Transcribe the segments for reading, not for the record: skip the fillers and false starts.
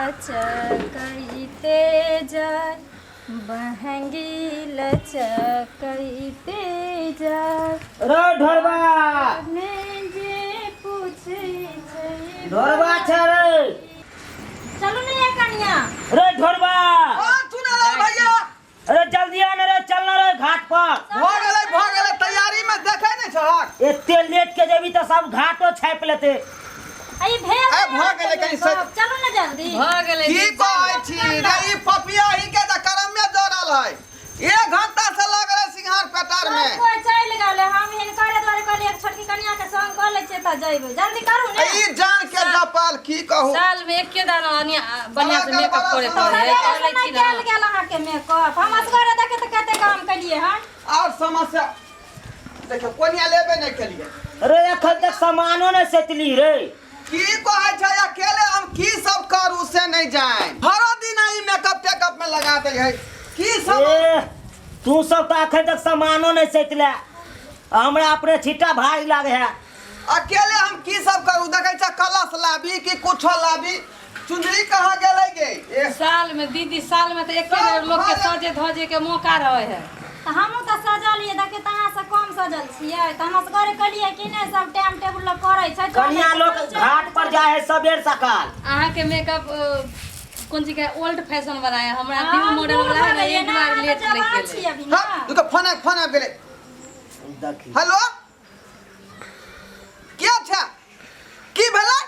लचकैते जाय बहंगी लचकैते जाय रो ढोरबा ने जे पूछे छै ढोरबा छै रे चलू ने ये कनिया रे ढोरबा सुना रे भैया अरे जल्दी आना रे चलना रे घाट पर भ गेलै तैयारी में देखे नै छहक एते लेट के जेबी त सब घाटो छाप लेते आई भेल भ गेलै कनी से चलू ने जल्दी भ गेलै की कहै छी रे ई पपिया ही के त करम में जोड़ल है 1 घंटा से लग रहे सिंहार पेटार में कोई चल गेले हम हिनकर द्वारे कहले एक छोटकी कन्या के संग क लै छै त जइबे जल्दी करू ने ई जान के जपाल की कहू साल में एक के दाना बढ़िया से मेकअप करे पड़े गेल गेल अहाँ के मेकअप हम असगरे देखे त कते काम कलिए हन और समस्या देखो कोनिया लेबे नहीं केलिए अरे एखन तक सामानो न सेतली रे की कहै छै अकेले हम की सब करू से नहीं जाए हर दिन ई मेकअप टेकअप में लगा दे है की सब ए तू सब त एखन तक सामानो न सेतले हमरा अपने छिटा भारी लागे है अकेले हम की सब करू देखै छ कलश लाबी कि कुछो लाबी चुंदरी कहाँ गेलै गे साल में दीदी साल में तो एक लोग के सजे धजे के मौका रहे है त हमहु त सजलिए देखे त अहाँ से कम सजल छियै त हम असगरे कलिए कि नै सब टाइम टेबुल ल करै छै कन्या लोग घाट पर जाए है सबेर सकाल अहाँ के मेकअप कौन चीज का ओल्ड फैशन बनाया हमरा न्यू मॉडल वाला है ना एक बार लेट लेके छियै अभी ना हां तू तो फोन आ गेलै देखी हेलो क्या छै की भेलै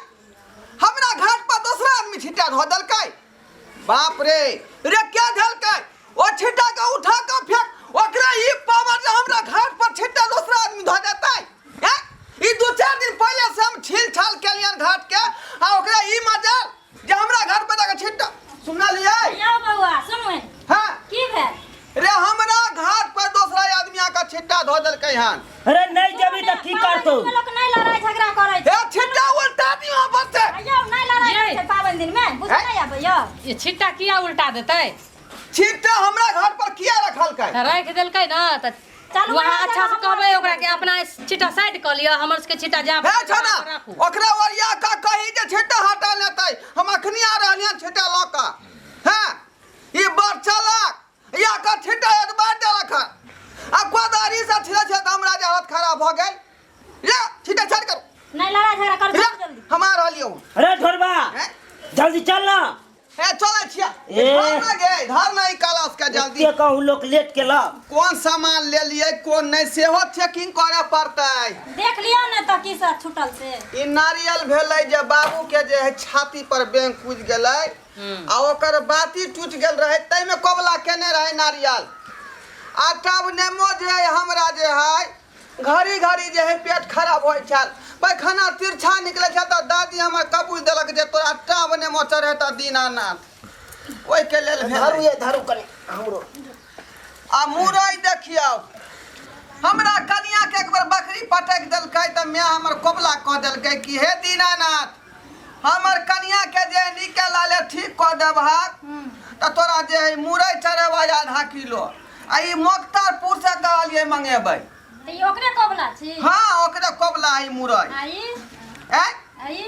हमरा घाट पर दूसरा आदमी छिटा धो देलकै बाप रे रे क्या देलकै ओ छिटा के उठा के फेंक ओकरा ई पावर जे हमरा घाट पर छिटा दूसरा आदमी धो देतै हैं ई 2-4 दिन पहले से हम छील छाल केलियन घाट के आ ओकरा ई मजा जे हमरा घाट पर जाके छिटा सुनलियै यो बौआ सुनू हां की भेल रे हमरा घाट पर दूसरा आदमी आके छिटा धो देलकै हन अरे नहीं जेबी त की करतो लोग नै लड़ाई झगड़ा करै छै हे छिटा उल्टा दियो बच्चे अयो नै लड़ाई करै छै पावन दिन में बुझ नै आबै यो ये छिट्टा किया उल्टा देतै छिटा हमरा घाट पर किया रखल कै राख देलकै ना त चलू वहां अच्छा से कहबै ओकरा के अपना छिट्टा साइड क लियो हमर के छिट्टा जा हे छना ओकरा ओरिया का कही जे छिटा हटा लेतै हम अखनी आ रहलियन छिटा ल क हैं ई बड़ चालाक या का छिटा एतबार देलक आ गोदारी से छिला छै त हमरा जे हालत खराब भ गेल ले छिटा छाड़ कर नै लड़ाई झगड़ा कर ले जल्दी हमार रहलियो अरे ढोरबा हैं जल्दी चल ना हे चलै छिया ए। धर ना गे धर नहीं कलश के जल्दी के कहूं लोग लेट के ला कौन सामान ले लिए कौन नहीं सेहो चेकिंग करे पड़तै देख लियो न त की सा छुटल से ई नारियल भेलै जे बाबू के जे है छाती पर बैंक कुज गेलै आ ओकर बाती टूट गेल रहे तै में कोबला केने रहे नारियल आ तब नेमो जे है हमरा जे है घड़ी घड़ी जे है पेट खराब होय छल पैखाना तिरछा निकले छ त दादी हमर कबूल देलक जे तोरा टाब नेमो चढ़े त दीनानाथ ओइ के लेल धरू ये धरू कनी हमरो आ मुरई देखियो हमरा कनिया के एक बार बकरी पटक देलकै त मैं हमर कोबला क देलकै कि हे दीनानाथ हमर कनिया के जे निकल आले ठीक क देबहा त तोरा जे है मुरई चढ़ेबा आधा किलो आ ई मोक्तारपुर से कहलिए मंगेबै त ई ओकरे कोबला छी हां ओकरे कोबला है मुरई आई ए आई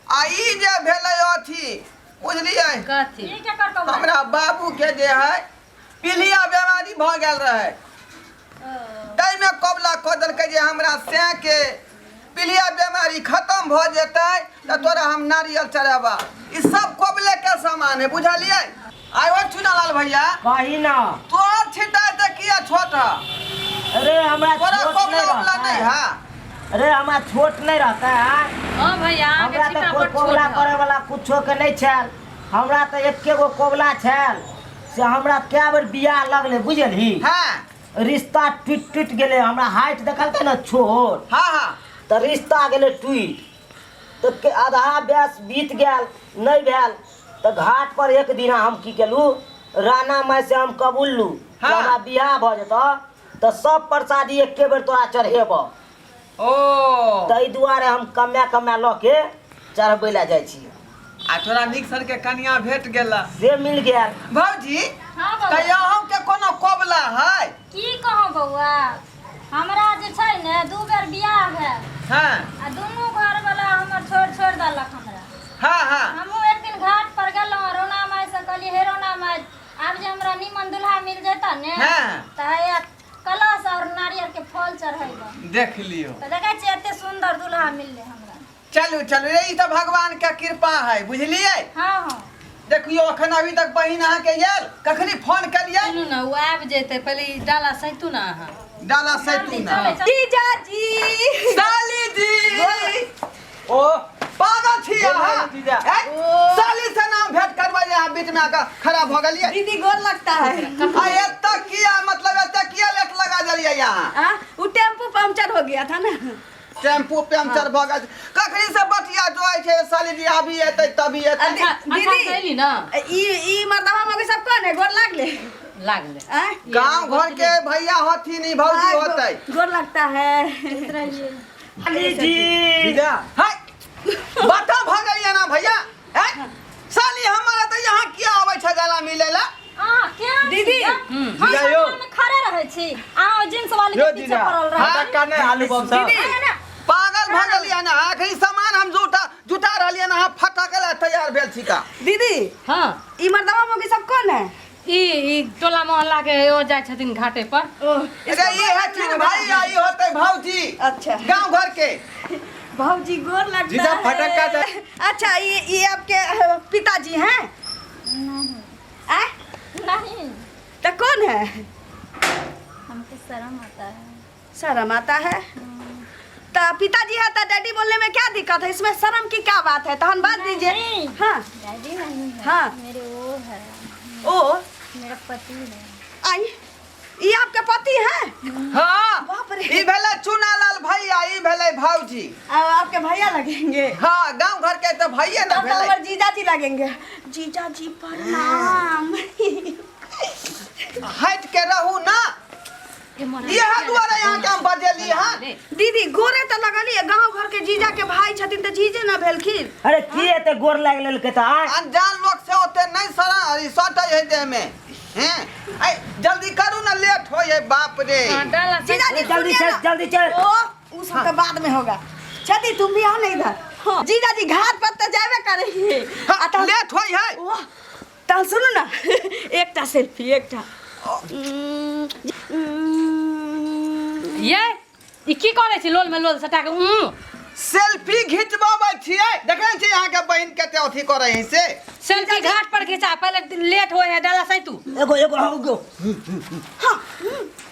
आ ई जे भेलै अथी बुझलियै कथी ई के कर कोबला हमरा बाबू के जे है पीलिया बीमारी भ गेल रहे तै में कोबला क देलकै जे हमरा से के पीलिया बीमारी खत्म भ जेतै त तोरा हम नारियल चढ़ाबा ई सब कोबले के सामान है बुझलियै आइ ओ चुनालाल भैया कही ना तोर छिटाई त किया छोटा अरे हमरा तोरा छोट कोबला नहीं उबला रहता नहीं है है अरे हमरा छोट नहीं रहता है हां भैया आगे हमरा छिट्टा तो कोई बड़ छोट कोबला है करे वाला कुछो के नहीं छल हमरा तो एके गो कोबला छल से हमरा क्या बेर बियाह लगले बुझलही हां रिश्ता टूट गेले हमरा हाइट देखलकै ना छोट हां हां तो रिश्ता गेले टूट तो के आधा ब्यास बीत गेल नहीं भेल तो घाट पर एक दिन हम की केलू राणा माई से हम कबूललू हाँ। हमरा बियाह भ जेतो तो सब प्रसादी एके बेर तोरा चढ़ेब ओ तै दुआरे हम कमे ल के चढ़बै ला जाइ छी आ तोरा निक सर के कनिया भेट गेला से मिल गेल भौजी हां बौआ कहिया हम के कोनो कोबला है की कहूं बौआ हमरा जे छै ने 2 बेर बियाह भेल हां आ दुनू घर वाला हमर छोड़ देलक हमरा हां हां हमहू एक दिन घाट पर गेलहुं अब जे हमरा निमन दुल्हा मिल जाता ने हाँ। त है कलश और नारियल के फल चढ़ाइबा। देख लियो। त देखै छी एते सुंदर दुल्हा मिलले हमरा। चलू चलू रे, ई तो भगवान के कृपा है, बुझलिए। हां हां देखियो अखन अभी तक बहिन अहाँ के आयल, कखनी फोन करिए। सुनू ना वो आबि जेतै, पहले ई डाला सैतू ना अहाँ। डाला सैतू ना। जीजा जी, साली जी। ओ पागल छी अहाँ। जीजा। साली से नाम भेंट करबा यहाँ बीच में आकर खड़ा भ गेलिए। दीदी गोर लगता है। आ एत्ता किया, मतलब एत्ता किया लेट लगा दिलिए यहाँ? वो टेम्पो पंचर हो गया था ना। टेम्पू पंचर भ गया। कखनी से बटिया जोइ छे साली जी, अभी एतै तभी एतै। दीदी सहेली ना ई मर्दवा मगे सब कौन है? गोर लागले गांव घर के भैया होथिन, ई भौजी होतै। गोर लगता है। साली जी। जीजा हाय बता भ गइया ना भैया। हैं साली हमारा त यहाँ किया आबै छ गला मिलेला? क्या दीदी, हम यो। में खड़े रहे छी आ जींस वाली के पीछे पड़ल रहे। हां काने आलू बम सब। पागल भ गेलिया ना। आखिरी सामान हम जुटा रहलिया ना, हम फटकला तैयार भेल छी का। दीदी हाँ ई मर्दवा मगे सब कौन है? ई टोला मोहल्ला के ओ जाय छथिन घाटे पर। अरे ये हथिन भाई, आई होतै भौजी। अच्छा गांव घर के भाजी गोर लगता जीजा है। फटक्का दे। अच्छा ये आपके पिताजी हैं? नहीं तो कौन है? हमको शर्म आता है। शर्म आता है? तो पिताजी है तो डैडी बोलने में क्या दिक्कत है? इसमें शर्म की क्या बात है? तो हम बात दीजिए। नहीं। हाँ डैडी नहीं है। हाँ। मेरे वो है, ओ मेरा पति है। आई ये आपके पति हैं? हां बाप रे। ई भेले चुनालाल भैया, ई भेले भौजी। आपके भैया लगेंगे? हां गांव घर के तो भैया ना तब तो भेले। हमारे जीजा जी लगेंगे। जीजा जी प्रणाम। हट के रहू ना। ये दुआरे यहाँ के हम बजेली। हां दीदी गोरे तो लगलिए, गांव घर के जीजा के भाई छथिन तो जीजे ना भेलखिन। अरे की एते गोर लाग लेल के त अनजान लोग से होते नहीं सरा सटै है दे में। हैं आई जल्दी करू ना, लेट हो ये बाप रे। जीजा जी जल्दी सुनिए चल ना। जल्दी चल। ओ उस तो बाद में होगा। छती तुम भी आओ ना इधर। हाँ। जीजा जी घाट पर तो जावे करेंगे। हाँ, लेट होई है। तो सुनो ना एकटा सेल्फी एकटा। ये ई की करे छी? लोल में लोल सटा के सेल्फी खिंचबाबै छियै। देखै छी यहाँ के बहन कते अथी करे है से। सेल्फी घाट पर खींचा, पहले लेट होए है डाला सैतू। एगो हो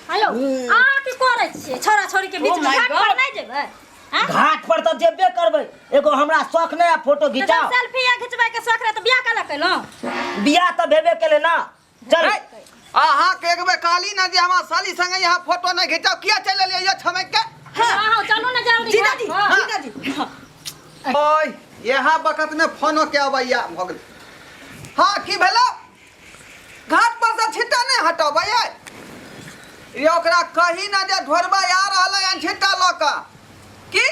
हेलो आ की करे छी? छोरा छोरी के बीच Oh में my घाट पर God। नहीं जेबै? हां घाट पर त जेबे करबै। एगो हमरा शौक नया फोटो घिचाओ। सेल्फी या खिंचबै के शौक रहे तो बियाह कला कैलो? बियाह त भेबे केले ना। चल अहाँ के एक बेर कहली ना जे हमरा साली संगे यहाँ फोटो नहीं खिंचाओ, किया चल एलियै छमक के? हां चलो ना जल्दी। जीजा जी हाँ। जीजा जी ओए यहाँ बकत में फोनो के अबैया भ गेल। हां की भेलो? घाट पर से छिट्टा नहीं हटबै। ये ओकरा कही ना जे ढोरबा आ रहलै अन छिट्टा ल के की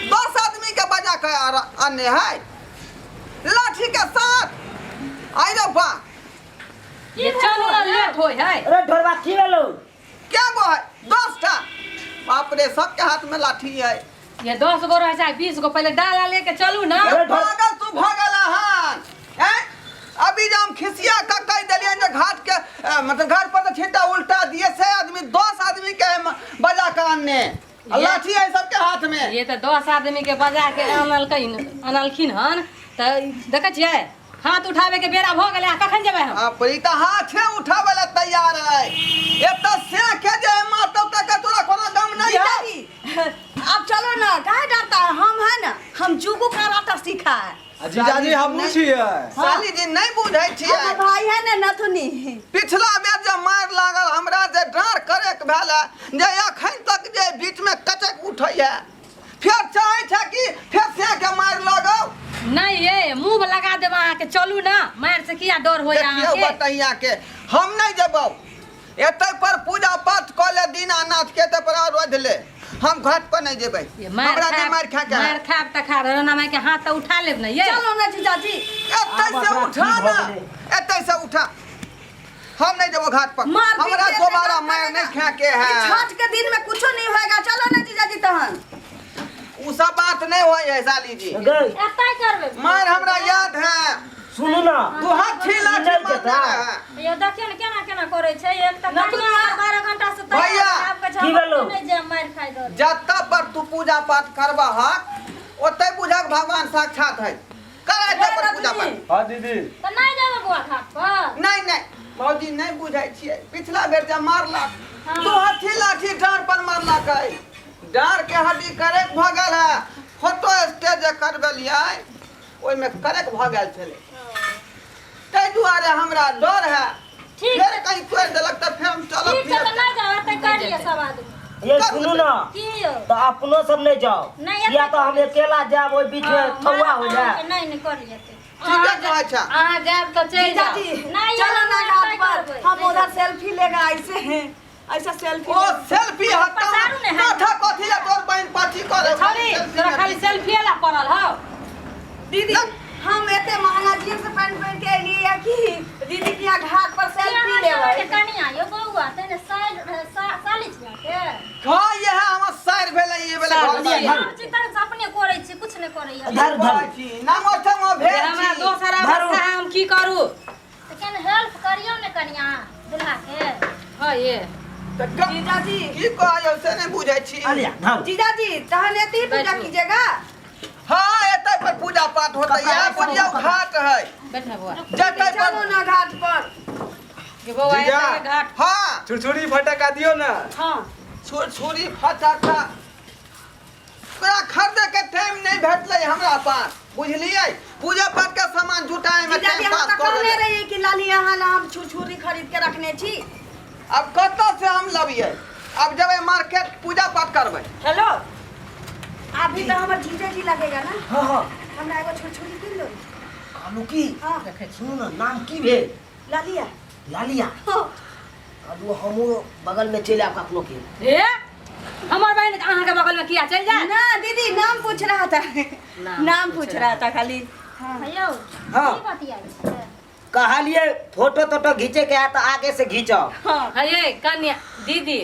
10 आदमी के बजा के आने है लाठी के साथ। आई रे बा ये चलो ना, लेट होए है। अरे ढोलबा की भेलो? क्या गो है? 10 टा। बाप रे सबके हाथ में लाठी है। ये 10 गो रहे चाहे 20 गो, पहले डाला लेके चलू ना। अरे पागल तू भगल हन हैं? अभी जब हम खिसिया का कह दिलिए जे घाट के मतलब घर पर तो छिट्टा उल्टा दिए से आदमी 10 आदमी के बजा के आने। लाठी है सबके हाथ में। ये तो 10 आदमी के बजा के अनलखिन हन त देखै छियै हाथ उठावे के बेरा भ गेलै। कखन जेबै हम? अपनी तो हाथे उठावे ला तैयार है। एत से के जे मारतो तक तोरा कोनो दम नहीं जीजा है। जी अब चलो ना, काहे डरता है? हम है ना, हम जुगु कराटा सीखा है। जीजाजी हम छियै। साली जी नहीं बुझै छियै। हमार भाई है ना नथुनी। पिछला बेर जब मार लागल हमरा जे डार करे के भेल जे अखन तक जे बीच में कचक उठैया, फिर चाहे छै कि फिर से के मार लगौ। नहीं ये मुंह लगा देब अहाँ के। चलू ना, मार से किया डर होय अहाँ देखियो के? बतैया के हम नहीं जेबौ। एतै पर पूजा पाठ क ले दीनानाथ के त पर रोज ले। हम घाट पर नहीं जेबै। हमरा जे मार खा के मार खाब त खा रना माय के हाथ त उठा लेब ना। ये चलो ना जीजा जी। एतै से उठा ना, एतै से उठा। हम नहीं जेबो घाट पर। मार हमरा पीट के दोबारा देगा, मार नहीं खा के है। छठ के दिन में कुछ नहीं होएगा। चलो ना जीजा जी तहन। उ सब बात नहीं होय है साली जी। गई एतै करबै मार हमरा याद है सुनू ना तू हाथ छिला नहीं मारने देता। है। यो देखियो ने केना केना करे छै एक त ना, कनिया 12 घंटा से तैयार भैया, आपके की झगड़ा भेलौ? नहीं जे मार खाइ दो जत्ता पर तू पूजा पाठ करबा ओते बुझक भगवान साक्षात है करे ते पर पूजा पाठ। हाँ दीदी त नहीं जेबै बुआ घाट पर नहीं नहीं भौजी नहीं बुझाई छियै पिछला बेर जब मारला हाँ। तू हाथी लाठी डांर पर मारला कई डांर के हड्डी करेक भ गेल है फोटो स्टेज करबेलियै ओइ में करेक भ गेल छले तै दुआरे हमरा डर है ठीक फिर है। कहीं कोई देलक त फिर हम चलब ठीक है फिर त नहीं जाओ एतै करिए सब आदमी ये सुनू ना की यो तो अपनो सब नहीं जाओ नहीं, या तो हम अकेला जाब ओहि बीच में ठौआ हो जाए। नहीं नहीं करिए एतै ठीक है कहै छै अहाँ जायब तो चलि जाओ। जीजाजी नहीं, चलो ना यहाँ घाट पर करबै। हम उधर सेल्फी लेगा ऐसे ऐसा सेल्फी ओ सेल्फी हटा पसारू ने है। माथा कथि ले तोर बहन पाछी करे छोरी तोरा खाली सेल्फी ला पड़ल हौ। दीदी हम एते महंगा जींस पैंट पहन के लिए या कि दीदी के यहाँ घाट पर सेल्फी लेबै कनिया यो बौआ तने साली छिया के हां ये है हम साइर भेलै ये भेलै साइर घर भेलै। में हम चिता अपने करे छी कुछ नहीं करे धर धर नाम ओठम भेल हमरा छी दोसर धरू। अवस्था है, हम की करू? त केन हेल्प करियो ने कनिया दुल्हा के हाँ ये जीजाजी की कहयो से नहीं बुझै छी अलिया धर जीजाजी तहन एते पूजा बैठो। कीजिएगा हां एतै पर पूजा पाठ होतै यह बुझियो घाट है बैठा बुआ जतै पर चलो ना घाट पर कि बौआ जीजा। एतै के घाट हां छुरछुरी फटका दियो ना। हाँ छुरी फटाका तोरा खरीदे के टाइम नहीं भेटलै हमरा पास बुझलियै पूजा पाठ के सामान जुटाए में जीजाजी टाइम हम पास तो कर कहले लेबै रही कि लाली यहाँ ला हम छुरछुरी खरीद के रखने छी। अब कतऽ से हम लबियै अब जबै मार्केट पूजा पाठ करबै हेलो अभी तो हमार जीजाजी लगेगा ना हाँ हाँ हमरा एगो छुरछुरी किन लो कहलू की हाँ सुनू ना नाम की भेल लालिया लालिया हाँ कहलू हमू बगल में चलि आब कखनो के ए हमर बहन अहाँ के बगल में किया चल जा ना दीदी नाम पूछ रहा था नाम पूछ रहा था खाली भैया हाँ। की बतिया छै कहलिए फोटो तोटो घींचे के है तो आगे से खींचो। हाँ है ये कन्या दीदी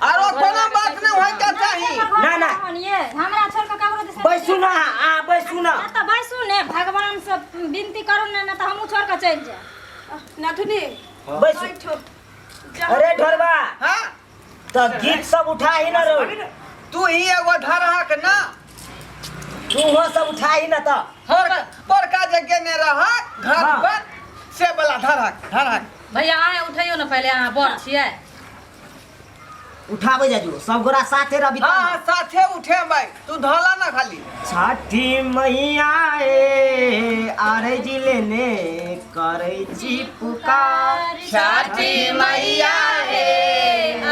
आरो कोनो बात नहीं होय के चाही ना, ना। ये हमरा छोड़ के ककरो दिस बैसू ना बैसू ना त बैसू ने भगवान से विनती करू ने न त हमहू छोड़ के चल जाए नथुनी बैसू। बैठो अरे ढोरबा हां तो गीत सब उठा ही ना रो तू ही एगो धरहक ना तू हो सब उठा ही ना तो बड़का जगह ने रह घर हाँ। पर से वाला धरहक भैया आए उठैयो ना पहले अहाँ बड़ छियै उठावे जाजू सब गोरा साथे रवि हां साथे उठे भाई तू धला ना खाली छठी मैया आरे जिले ने करे छी पुकार छठी मैया हे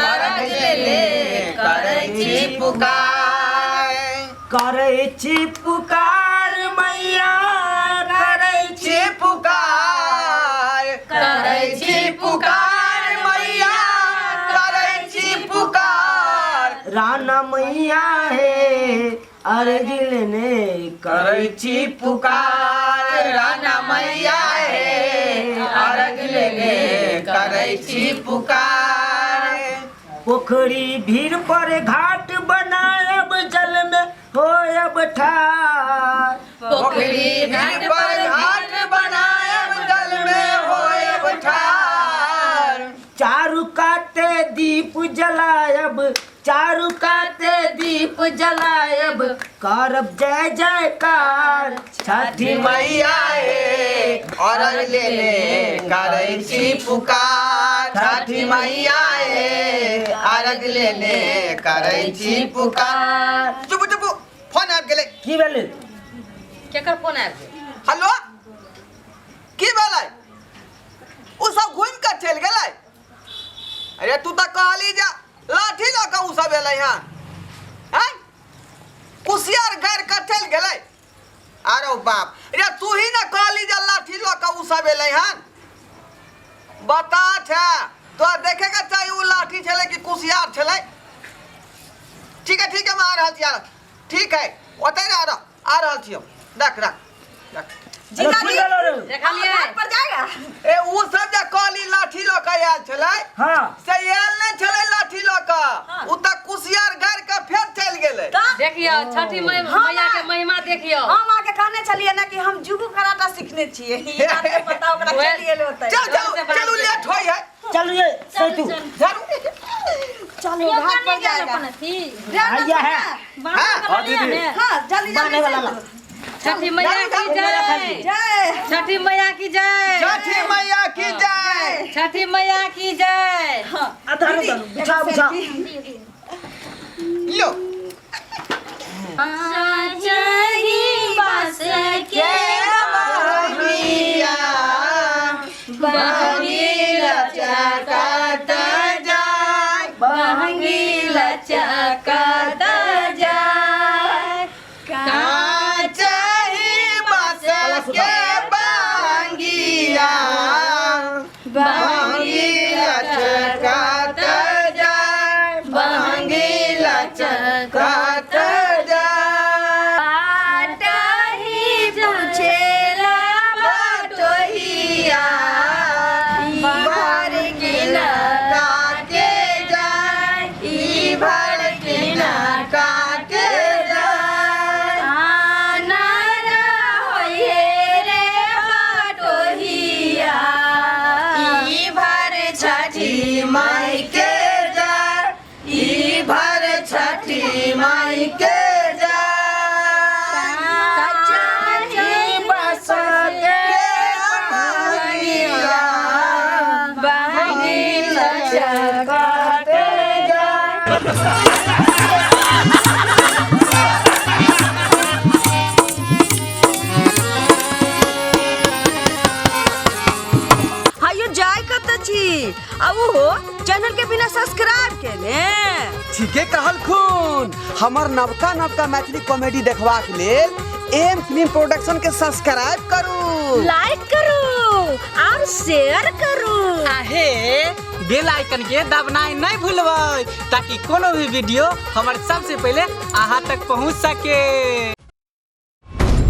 अर्घ ले करे छी पुकार करे छी पुकार मैया करे छी छी पुकार करे छी पुकार मैया करे छी पुकार राना मैया अरे जिले ने करे छी पुकार राना मैया हे अर्घ लेने करे छी पुकार पोखरी भीड़ पर घाट बनायब जल में होयब ठार पोखरी घाट पर घाट बनायब जल में होयब ठार चारू काते दीप जलायब चारू काते दीप जलायब करब जय जयकार छठी मैया हे अर्घ लेने करे छी पुकार छठी मैया हे अर्घ लेने करे छी पुकार चुप चुप फोन आबि गेलै की भेलै केकर फोन आबि गेल हेलो की भेलै उ सब घुमि के चलि गेलै अरे तू तऽ कहली जा लाठी लऽ कऽ उ सब एलै हँ हैं कुसियार गाड़ि कऽ चलि गेलै अरे बाप रे तू ही ने कहली जे लाठी लऽ कऽ उ सब एलै हँ बता छै तो देखे के चाही उ लाठी छलै कि कुसियार छलै ठीक है मैं आ रहल छी ठीक है ओतै आ रहल छियौ देख जीजा फूल जी गलो रे। देखा लिया घाट पर जाएगा ए उ सब जे काली लाठी ल के आयल छलै हाँ से आयल नहीं छलै लाठी ल के उ त कुसियार गाड़ के फेर चल गेलै तो देखियो छठी मैया के महिमा देखियो हम आके कहने चलिए ना कि हम जुगु कराटा सीखने छिए ई बात नहीं पता ओकरा ओए, चलिए ले होतै चलू लेट होई है चल ये सैतू चलो ये घाट पर कने गेल जाएगा अपन थी आइया है बाहर दीदी। में हां जल्दी बाने वाला ला। छठी मैया की जय जय छठी मैया की जय छठी मैया की जय छठी मैया की जय आधा रो बिछा बिछा लो सजही बस के बहनिया बहनिया चकात जाय बहंगीला चकात जाय काचही बस के बहनिया बहनिया चकात जाय बहनिया चकात जाय बाटही पूछेला बाटोहिया भर गिना काके जाय ई भर गिना काके जाय आनर होइहे रे बाटोहिया ई भर छठी माई के जाय ई भर छठी माई के जाय कचरी बस के बहनिया बहनिया चकात जाय हायो जाय कत छी अब हो चैनल के बिना सब्सक्राइब केने ठीके कहल खून हमर नवका नवका मैथिली कॉमेडी देखबाक लेल एम फिल्म प्रोडक्शन के सब्सक्राइब करू लाइक करू और शेयर करू आहे बेल आइकन के दबनाई नहीं भूलबै ताकि कोनो भी वीडियो हमर सबसे पहले अहाँ तक पहुंच सके।